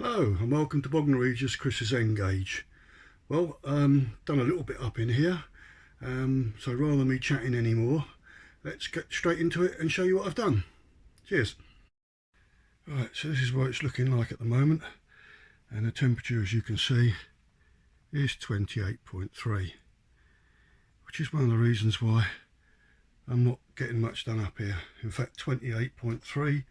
Hello and welcome to Bognor Regis, Chris's Engage. Well, done a little bit up in here, so rather than me chatting anymore, let's get straight into it and show you what I've done. Cheers. Right, so this is what it's looking like at the moment, and the temperature, as you can see, is 28.3, which is one of the reasons why I'm not getting much done up here. In fact, 28.3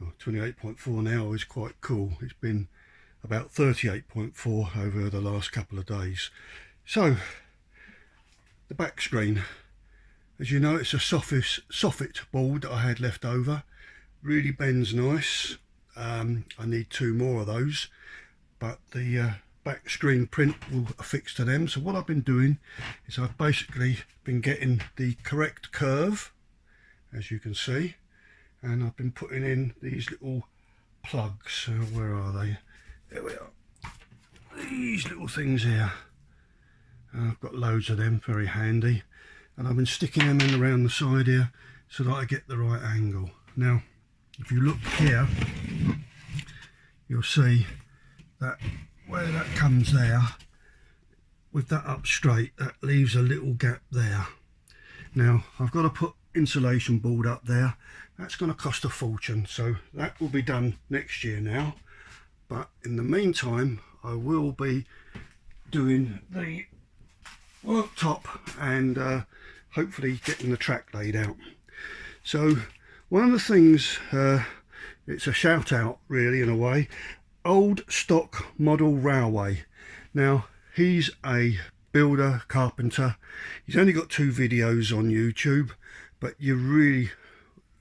or 28.4 now is quite cool. It's been about 38.4 over the last couple of days. So the back screen, as you know, it's a soffit board that I had left over. Really bends nice. I need 2 more of those, but the back screen print will affix to them. So what I've been doing is I've basically been getting the correct curve, as you can see, and I've been putting in these little plugs. Where are they? There we are. These little things here. I've got loads of them, very handy, and I've been sticking them in around the side here so that I get the right angle. Now if you look here, you'll see that where that comes there, with that up straight, that leaves a little gap there. Now I've got to put insulation board up there. That's going to cost a fortune, so that will be done next year now. But in the meantime, I will be doing the worktop and hopefully getting the track laid out. So one of the things, it's a shout out really in a way, Old Stock Model Railway. Now he's a builder, carpenter. He's only got 2 videos on YouTube, but you really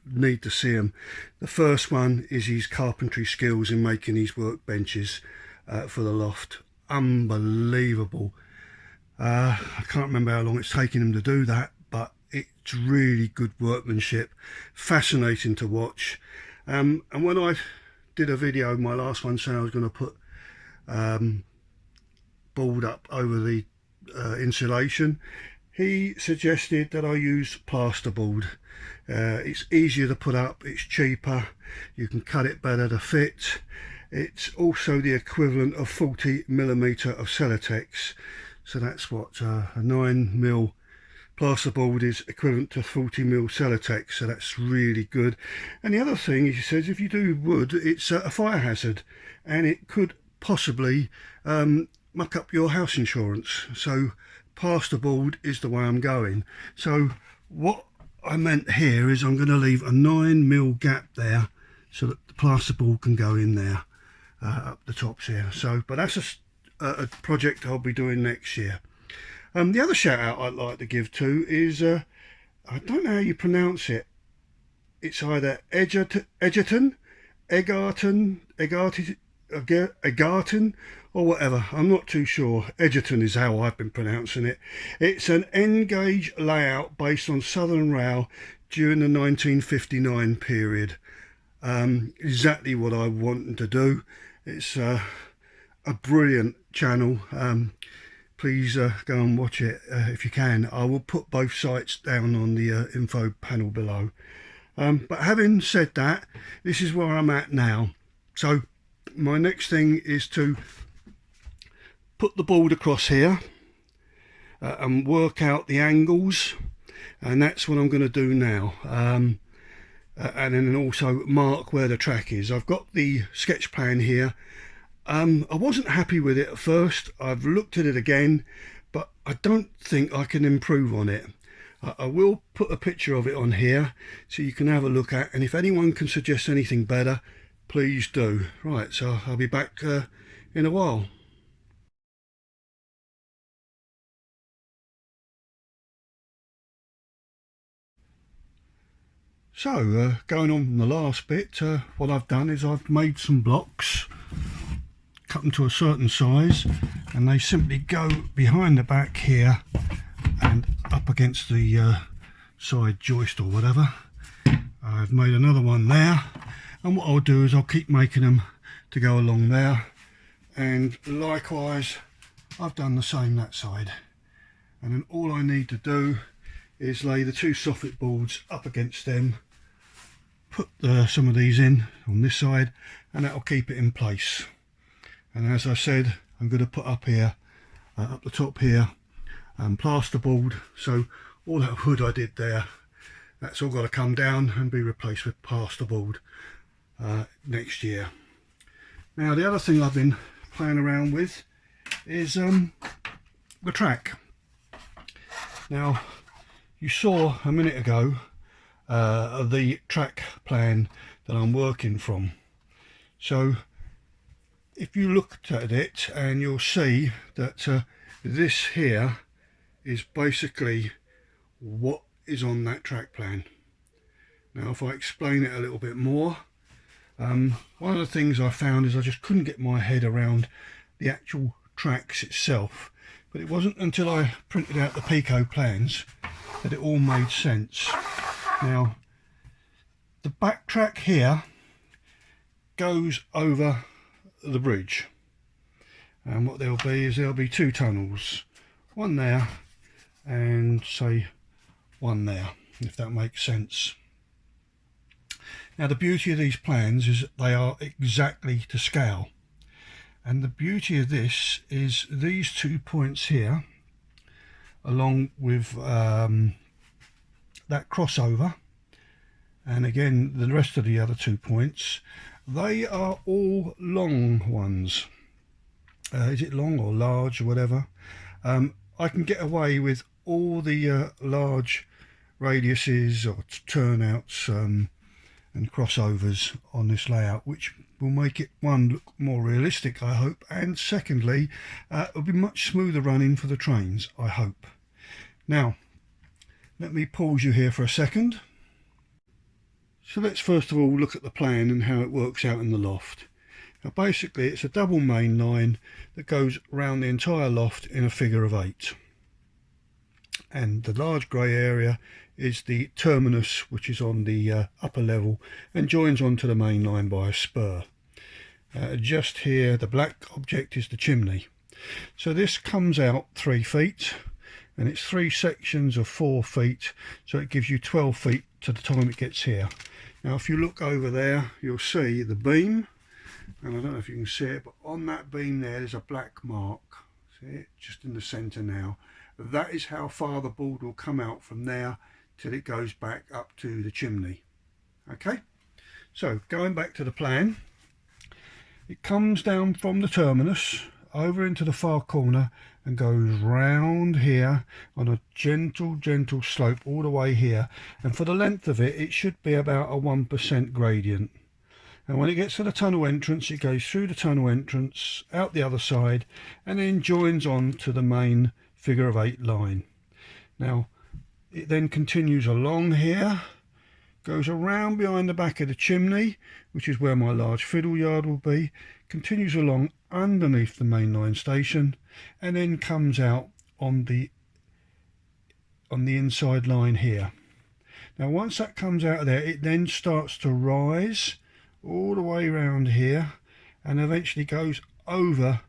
need to see him. The first one is his carpentry skills in making these workbenches for the loft. Unbelievable. I can't remember how long it's taken him to do that, but it's really good workmanship, fascinating to watch. And when I did a video, my last one, saying I was going to put board up over the insulation, he suggested that I use plasterboard. It's easier to put up, it's cheaper, you can cut it better to fit. It's also the equivalent of 40mm of Celotex, so that's what a 9mm plasterboard is equivalent to 40mm Celotex, so that's really good. And the other thing he says, if you do wood, it's a fire hazard and it could possibly muck up your house insurance. So plasterboard is the way I'm going. So what I meant here is I'm going to leave a 9mm gap there so that the plasterboard can go in there up the tops here. So, but that's a project I'll be doing next year. The other shout out I'd like to give to is I don't know how you pronounce it. It's either Egarditon, or whatever. I'm not too sure. Egarditon is how I've been pronouncing it. It's an N-gauge layout based on Southern Rail during the 1959 period. Exactly what I wanted to do. It's a brilliant channel. Please go and watch it if you can. I will put both sites down on the info panel below. But having said that, this is where I'm at now. So my next thing is to put the board across here and work out the angles, and that's what I'm going to do now. And then also mark where the track is. I've got the sketch plan here. I wasn't happy with it at first. I've looked at it again, but I don't think I can improve on it. I will put a picture of it on here so you can have a look at, and if anyone can suggest anything better, please do. Right, so I'll be back in a while. So going on from the last bit, what I've done is I've made some blocks, cut them to a certain size, and they simply go behind the back here and up against the side joist or whatever. I've made another one there, and what I'll do is I'll keep making them to go along there, and likewise I've done the same that side. And then all I need to do is lay the 2 soffit boards up against them, put some of these in on this side, and that'll keep it in place. And as I said, I'm going to put up here, up the top here, plasterboard. So all that wood I did there, that's all got to come down and be replaced with plasterboard next year. Now the other thing I've been playing around with is the track. Now you saw a minute ago the track plan that I'm working from. So if you looked at it, and you'll see that this here is basically what is on that track plan. Now if I explain it a little bit more, one of the things I found is I just couldn't get my head around the actual tracks itself, but it wasn't until I printed out the Pico plans that it all made sense. Now the back track here goes over the bridge, and what there'll be two tunnels, one there and say one there, if that makes sense. Now the beauty of these plans is that they are exactly to scale, and the beauty of this is these 2 points here, along with that crossover, and again the rest of the other 2 points, they are all long ones. Is it long or large or whatever? I can get away with all the large radiuses or turnouts and crossovers on this layout, which will make it, one, look more realistic, I hope, and secondly, it'll be much smoother running for the trains, I hope. Now let me pause you here for a second. So let's first of all look at the plan and how it works out in the loft. Now basically it's a double main line that goes around the entire loft in a figure of 8, and the large grey area is the terminus, which is on the upper level and joins onto the main line by a spur. Just here the black object is the chimney. So this comes out 3 feet, and it's 3 sections of 4 feet, so it gives you 12 feet to the time it gets here. Now if you look over there, you'll see the beam, and I don't know if you can see it, but on that beam there's a black mark. See it just in the center now. That is how far the board will come out from there till it goes back up to the chimney. Okay, so going back to the plan, it comes down from the terminus over into the far corner and goes round here on a gentle slope all the way here, and for the length of it, it should be about a 1% gradient. And when it gets to the tunnel entrance, it goes through the tunnel entrance, out the other side, and then joins on to the main figure of 8 line. Now it then continues along here, goes around behind the back of the chimney, which is where my large fiddle yard will be, continues along underneath the main line station, and then comes out on the inside line here. Now once that comes out of there, it then starts to rise all the way around here and eventually goes over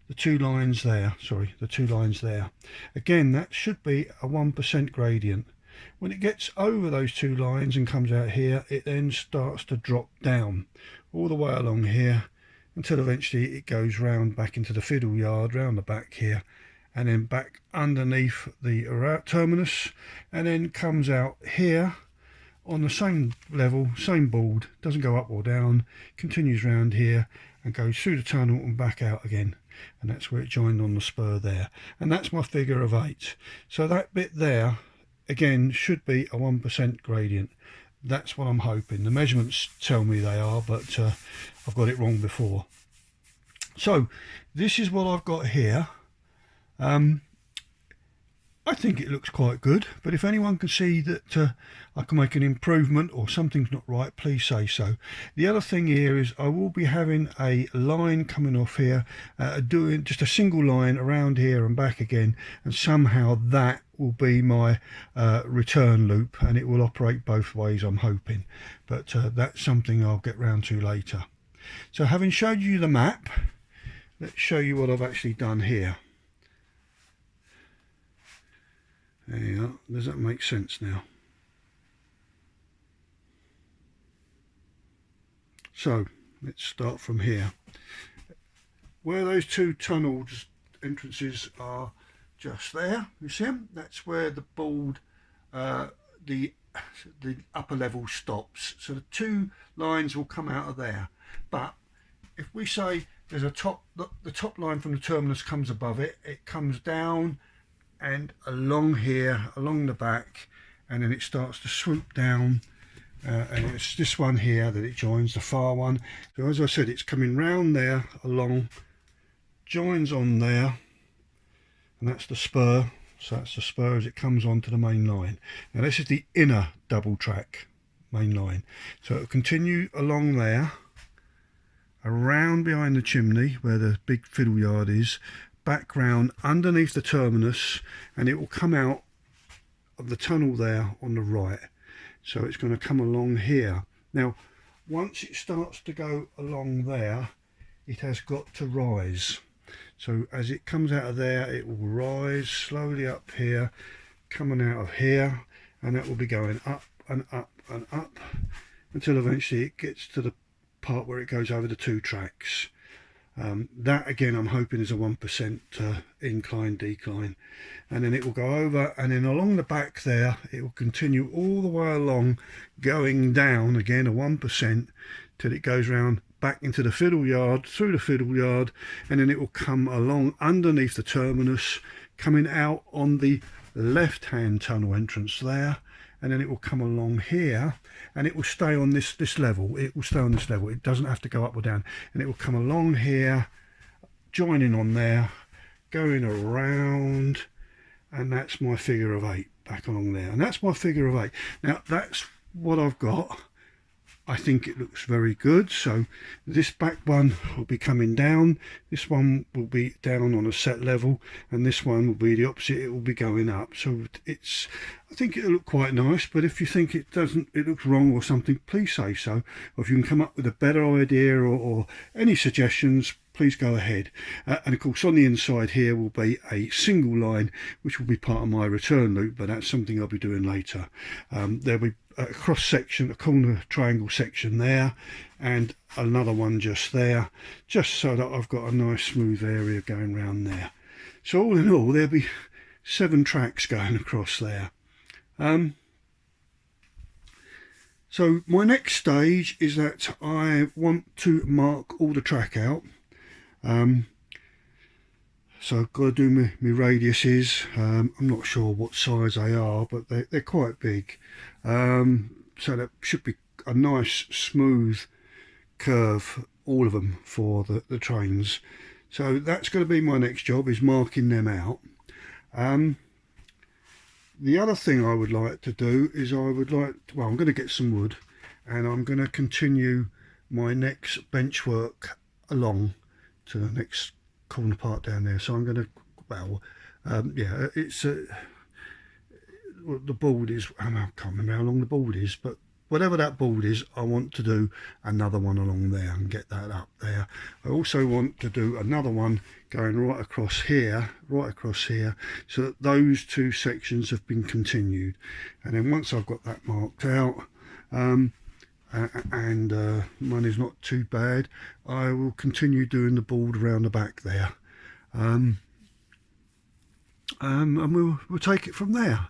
the 2 lines there. Sorry, the 2 lines there. Again, that should be a 1% gradient. When it gets over those 2 lines and comes out here, it then starts to drop down all the way along here until eventually it goes round back into the fiddle yard, round the back here, and then back underneath the terminus, and then comes out here on the same level, same board, doesn't go up or down, continues round here and goes through the tunnel and back out again, and that's where it joined on the spur there. And that's my figure of 8. So that bit there again should be a 1% gradient. That's what I'm hoping. The measurements tell me they are, but I've got it wrong before. So this is what I've got here. I think it looks quite good, but if anyone can see that I can make an improvement or something's not right, please say so. The other thing here is I will be having a line coming off here, doing just a single line around here and back again, and somehow that will be my return loop, and it will operate both ways, I'm hoping, but that's something I'll get round to later. So having showed you the map, let's show you what I've actually done here. There you are. Does that make sense now? So let's start from here. where those two tunnels entrances are just there, you see them? That's where the board, the upper level stops. So the two lines will come out of there. But if we say there's a top, the top line from the terminus comes above it, it comes down and along here, along the back, and then it starts to swoop down. And it's this one here that it joins, the far one. So as I said, it's coming round there, along, joins on there, and that's the spur. So that's the spur as it comes onto the main line. Now this is the inner double track main line. So it'll continue along there, around behind the chimney where the big fiddle yard is, back round underneath the terminus, and it will come out of the tunnel there on the right. So it's going to come along here. Now once it starts to go along there, it has got to rise. So as it comes out of there, it will rise slowly up here, coming out of here, and that will be going up and up and up until eventually it gets to the part where it goes over the two tracks. That again I'm hoping is a 1% incline decline, and then it will go over, and then along the back there it will continue all the way along, going down again a 1% till it goes round back into the fiddle yard, through the fiddle yard, and then it will come along underneath the terminus, coming out on the left hand tunnel entrance there, and then it will come along here, and it will stay on this level. It will stay on this level. It doesn't have to go up or down, and it will come along here, joining on there, going around, and that's my figure of 8 back along there, and that's my figure of 8. Now that's what I've got. I think it looks very good. So this back one will be coming down, this one will be down on a set level, and this one will be the opposite, it will be going up. So it's, I think it'll look quite nice, but if you think it doesn't, it looks wrong or something, please say so. Or if you can come up with a better idea or any suggestions, please go ahead. And of course on the inside here will be a single line which will be part of my return loop, but that's something I'll be doing later. There'll be a cross section, a corner triangle section there, and another one just there, just so that I've got a nice smooth area going around there. So all in all there'll be 7 tracks going across there. So my next stage is that I want to mark all the track out. So I've got to do my radiuses. I'm not sure what size they are, but they're quite big. So that should be a nice smooth curve, all of them, for the trains. So that's going to be my next job, is marking them out. The other thing I would like to do is I'm going to get some wood, and I'm going to continue my next bench work along to the next corner part down there. So I'm going to, yeah, it's the board is, I can't remember how long the board is, but whatever that board is, I want to do another one along there and get that up there. I also want to do another one going right across here, so that those two sections have been continued. And then once I've got that marked out, and money's not too bad, I will continue doing the board around the back there, and we'll take it from there.